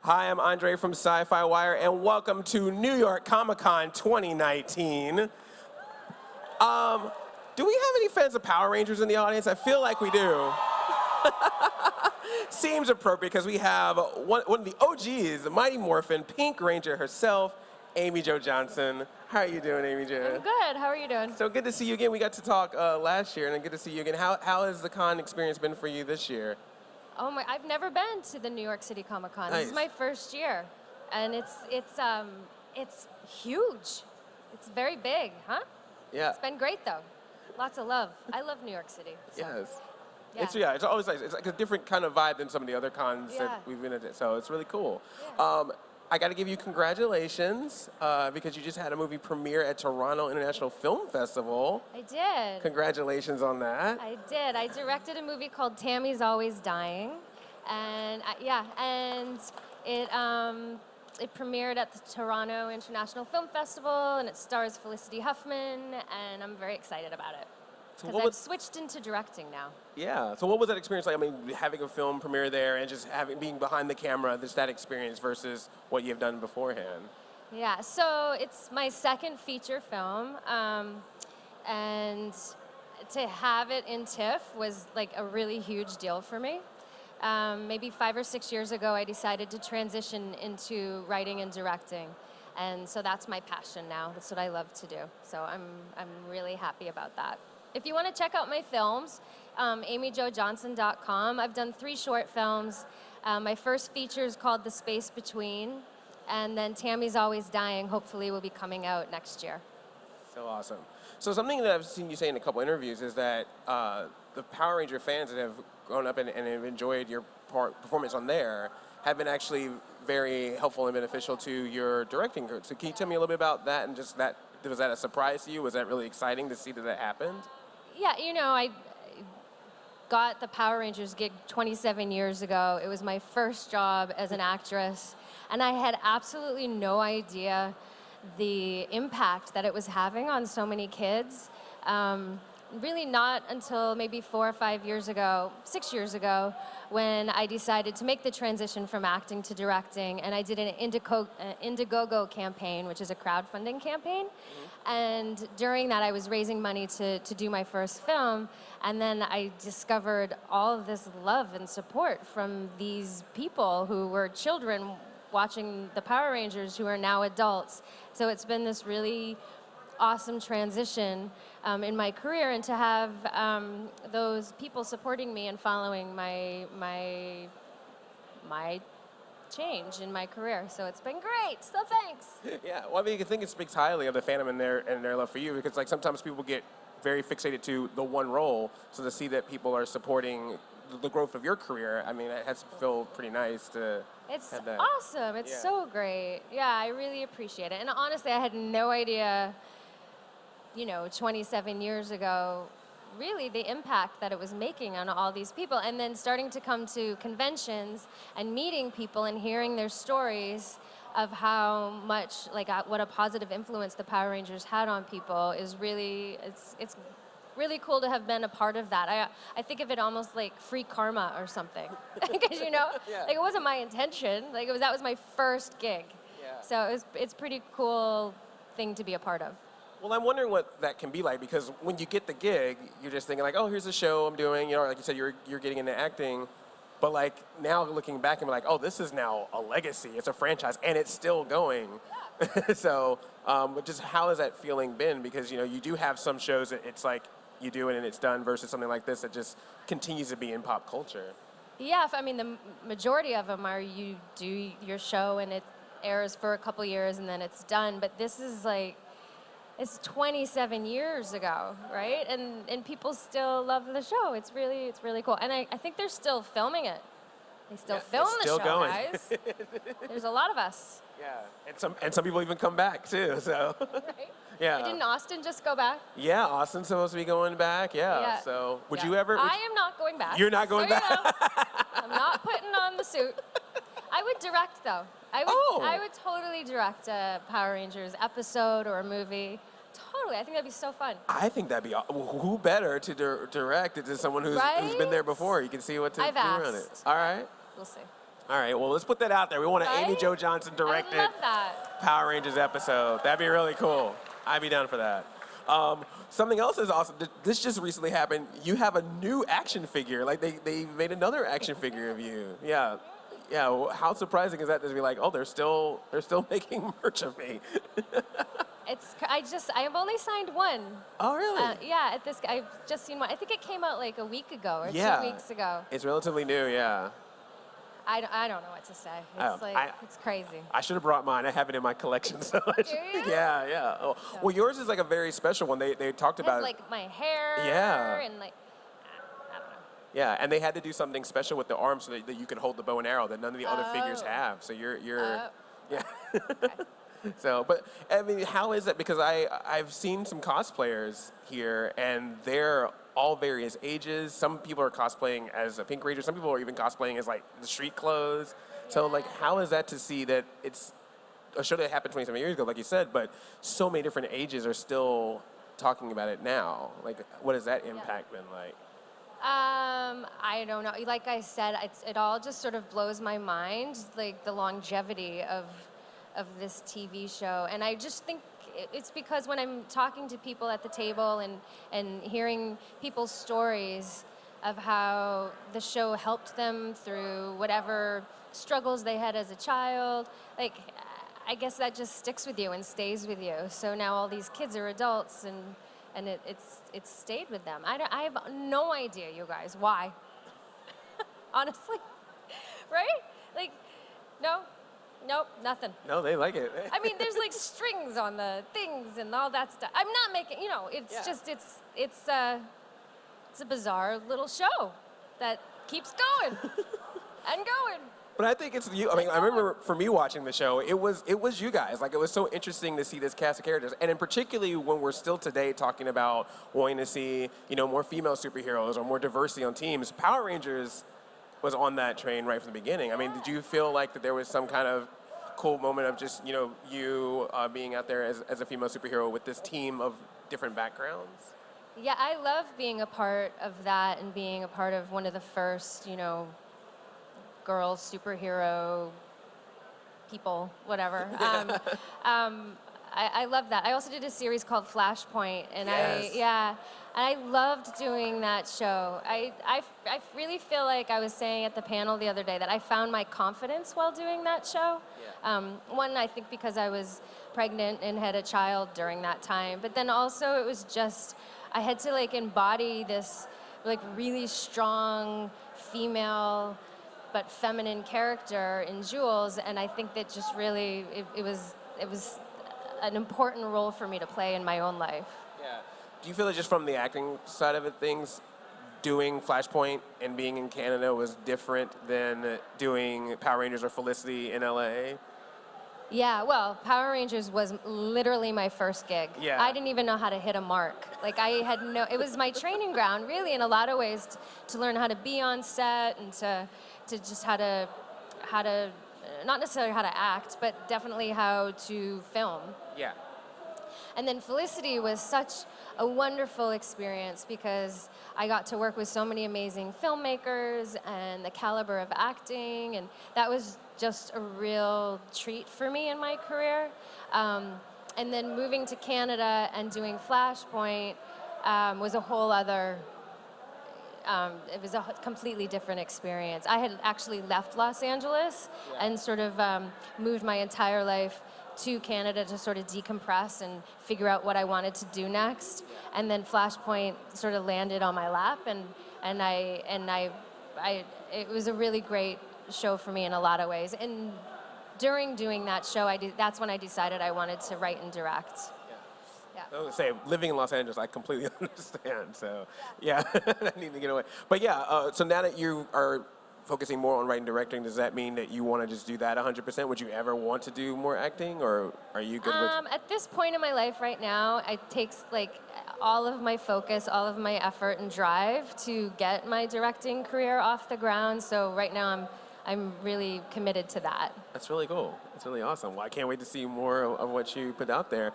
Hi, I'm Andre from SYFY WIRE, and welcome to New York Comic-Con 2019. Do we have any fans of Power Rangers in the audience? I feel like we do. Seems appropriate because we have one of the OGs, the Mighty Morphin, Pink Ranger herself, Amy Jo Johnson. How are you doing, Amy Jo? I'm good. How are you doing? So good to see you again. We got to talk last year, and good to see you again. How has the con experience been for you this year? Oh my! I've never been to the New York City Comic Con. Nice. This is my first year, and it's huge. It's very big, huh? Yeah. It's been great though. Lots of love. I love New York City. So. Yes. Yeah. It's always nice. It's like a different kind of vibe than some of the other cons Yeah. that we've been at. So it's really cool. Yeah. I got to give you congratulations because you just had a movie premiere at Toronto International Film Festival. I did. Congratulations on that. I did. I directed a movie called Tammy's Always Dying, and it premiered at the Toronto International Film Festival, and it stars Felicity Huffman, and I'm very excited about it. So Because I've switched into directing now. Yeah. So what was that experience like? I mean, having a film premiere there and just being behind the camera, just that experience versus what you've done beforehand. Yeah. So it's my second feature film, and to have it in TIFF was like a really huge deal for me. Maybe 5 or 6 years ago, I decided to transition into writing and directing. And so that's my passion now. That's what I love to do. So I'm really happy about that. If you want to check out my films, amyjojohnson.com. I've done 3 short films. My first feature is called The Space Between, and then Tammy's Always Dying hopefully will be coming out next year. So awesome. So something that I've seen you say in a couple interviews is that the Power Ranger fans that have grown up and have enjoyed your performance on there have been actually very helpful and beneficial to your directing. So can you tell me a little bit about that and just that? Was that a surprise to you? Was that really exciting to see that happened? Yeah, you know, I got the Power Rangers gig 27 years ago. It was my first job as an actress, and I had absolutely no idea the impact that it was having on so many kids. Really not until maybe 4 or 5 years ago, 6 years ago, when I decided to make the transition from acting to directing, and I did an Indiegogo campaign, which is a crowdfunding campaign. Mm-hmm. And during that, I was raising money to do my first film, and then I discovered all of this love and support from these people who were children watching the Power Rangers who are now adults. So it's been this really awesome transition in my career, and to have those people supporting me and following my change in my career. So it's been great. So thanks. Yeah. Well, I mean, I think it speaks highly of the fandom and their love for you, because like sometimes people get very fixated to the one role. So to see that people are supporting the growth of your career, I mean, it has to feel pretty nice to. It's have that. awesome. It's so great. Yeah, I really appreciate it. And honestly, I had no idea, 27 years ago, really the impact that it was making on all these people. And then starting to come to conventions and meeting people and hearing their stories of how much, what a positive influence the Power Rangers had on people is really, it's really cool to have been a part of that. I think of it almost like free karma or something. Because, it wasn't my intention. That was my first gig. Yeah. So it's pretty cool thing to be a part of. Well, I'm wondering what that can be like, because when you get the gig, you're just thinking like, oh, here's a show I'm doing. Like you said, you're getting into acting. But like now looking back and be like, oh, this is now a legacy. It's a franchise, and it's still going. Yeah. So just how has that feeling been? Because, you do have some shows that it's like you do it and it's done, versus something like this that just continues to be in pop culture. Yeah, I mean, the majority of them are you do your show and it airs for a couple years and then it's done. But this is it's 27 years ago, right? And people still love the show. It's really cool. And I think they're still filming it. They still film the show, going. Guys. There's a lot of us. Yeah, and some people even come back too. So. Right? Yeah. Didn't Austin just go back? Yeah, Austin's supposed to be going back. Yeah. So would you ever? I am not going back. You're not going back. I'm not putting on the suit. I would direct though. I would totally direct a Power Rangers episode or a movie. Totally, I think that'd be so fun. I think that'd be who better to direct it to someone who's been there before. You can see what to do on it. All right. We'll see. All right, well, let's put that out there. We want an Amy Right? Jo Johnson directed I love that. Power Rangers episode. That'd be really cool. I'd be down for that. Something else is awesome. This just recently happened. You have a new action figure. Like they made another action figure of you. Yeah. Yeah. Well, how surprising is that to be like, oh, they're still making merch of me. I've only signed one. Oh, really? Yeah, I've just seen one. I think it came out like a week ago or Yeah. 2 weeks ago. It's relatively new. Yeah. I don't know what to say. It's crazy. I should have brought mine. I have it in my collection. So Do you? yeah, yeah. Oh, well, yours is like a very special one. They talked It about has like my hair. Yeah. And like, I don't know. Yeah, and they had to do something special with the arms so that you could hold the bow and arrow that none of the other figures Oh. have. So you're Oh. yeah. So, but I mean, how is that? Because I've seen some cosplayers here, and they're all various ages. Some people are cosplaying as a Pink Ranger. Some people are even cosplaying as like the street clothes. So, like, how is that to see that it's a show that happened 27 years ago, like you said, but so many different ages are still talking about it now? Like, what has that impact been like? I don't know. Like I said, it all just sort of blows my mind, like the longevity of this TV show. And I just think it's because when I'm talking to people at the table and hearing people's stories of how the show helped them through whatever struggles they had as a child, like, I guess that just sticks with you and stays with you. So now all these kids are adults and it's stayed with them. I have no idea, you guys, why. Honestly, right? Like, nope, nothing. No, they like it. I mean, there's like strings on the things and all that stuff. I'm not making, it's Yeah. just, it's a bizarre little show that keeps going and going. But I think it's you. I mean, I remember for me watching the show, it was you guys. Like, it was so interesting to see this cast of characters, and in particularly when we're still today talking about wanting to see, more female superheroes or more diversity on teams. Power Rangers was on that train right from the beginning. I mean, did you feel like that there was some kind of cool moment of just, you being out there as a female superhero with this team of different backgrounds? Yeah, I love being a part of that and being a part of one of the first, girl superhero people, whatever. I love that. I also did a series called Flashpoint, and Yes. I loved doing that show. I really feel like I was saying at the panel the other day that I found my confidence while doing that show. Yeah. One, I think because I was pregnant and had a child during that time, but then also it was just, I had to like embody this like really strong female but feminine character in Jules, and I think that just really, it was an important role for me to play in my own life. Yeah. Do you feel like just from the acting side of it, things, doing Flashpoint and being in Canada was different than doing Power Rangers or Felicity in LA? Yeah, well, Power Rangers was literally my first gig. Yeah. I didn't even know how to hit a mark. Like, it was my training ground, really, in a lot of ways, to learn how to be on set and to just how to, not necessarily how to act, but definitely how to film. Yeah. And then Felicity was such a wonderful experience because I got to work with so many amazing filmmakers and the caliber of acting, and that was just a real treat for me in my career. And then moving to Canada and doing Flashpoint was a whole other, it was a completely different experience. I had actually left Los Angeles and sort of moved my entire life to Canada to sort of decompress and figure out what I wanted to do next. And then Flashpoint sort of landed on my lap, and it was a really great show for me in a lot of ways. And during doing that show, that's when I decided I wanted to write and direct. Yeah. I was gonna say, living in Los Angeles, I completely understand. So, yeah, I need to get away. But yeah, so now that you are focusing more on writing and directing, does that mean that you want to just do that 100%? Would you ever want to do more acting, or are you good with? At this point in my life right now, it takes like all of my focus, all of my effort and drive to get my directing career off the ground. So right now I'm really committed to that. That's really cool. That's really awesome. Well, I can't wait to see more of what you put out there.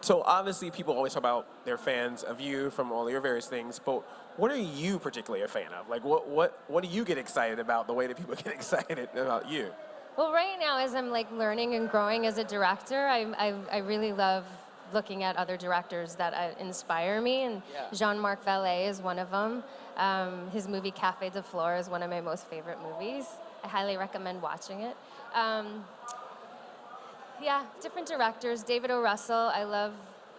So obviously people always talk about their fans of you from all your various things, but What are you particularly a fan of? Like, what do you get excited about the way that people get excited about you? Well, right now, as I'm like learning and growing as a director, I really love looking at other directors that inspire me, and Yeah. Jean-Marc Vallée is one of them. His movie Café de Flore is one of my most favorite movies. I highly recommend watching it. Yeah, different directors. David O. Russell, I love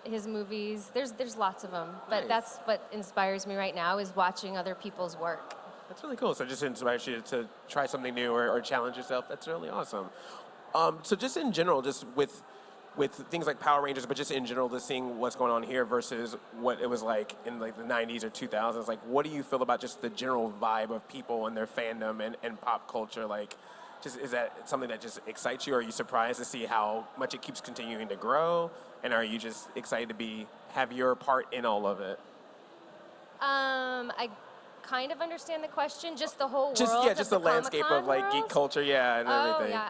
his movies. There's lots of them, but Nice. that's what inspires me right now is watching other people's work. That's really cool. So it just inspires you to try something new or challenge yourself. That's really awesome. So just in general, just with things like Power Rangers, but just in general, just seeing what's going on here versus what it was like in like the 90s or 2000s, like what do you feel about just the general vibe of people and their fandom and pop culture? Like, just is that something that just excites you? Or are you surprised to see how much it keeps continuing to grow? And are you just excited to have your part in all of it? I kind of understand the question. Just the whole Just world. yeah, of just the the landscape Comic-Con of like geek world? culture, yeah, and Oh everything. yeah,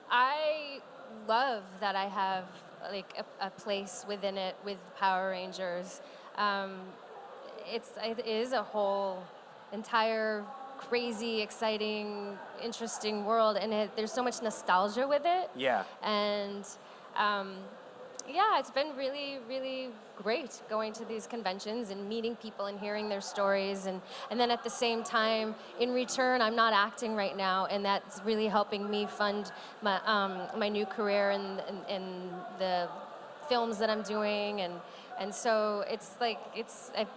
I love that I have like a place within it with Power Rangers. It is a whole entire crazy, exciting, interesting world, and there's so much nostalgia with it. Yeah. And yeah, it's been really, really great going to these conventions and meeting people and hearing their stories. And then at the same time, in return, I'm not acting right now, and that's really helping me fund my new career and the films that I'm doing. And so it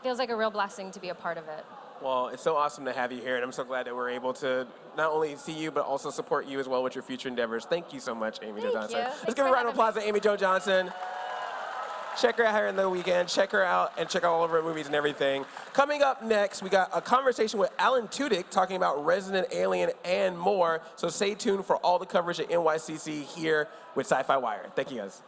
feels like a real blessing to be a part of it. Well, it's so awesome to have you here, and I'm so glad that we're able to not only see you, but also support you as well with your future endeavors. Thank you so much, Amy Jo Thank Johnson. you. Let's Thanks give a for round of having me. applause to Amy Jo Johnson. Check her out here in the weekend. Check her out and check out all of her movies and everything. Coming up next, we got a conversation with Alan Tudyk talking about Resident Alien and more. So stay tuned for all the coverage at NYCC here with SYFY WIRE. Thank you, guys.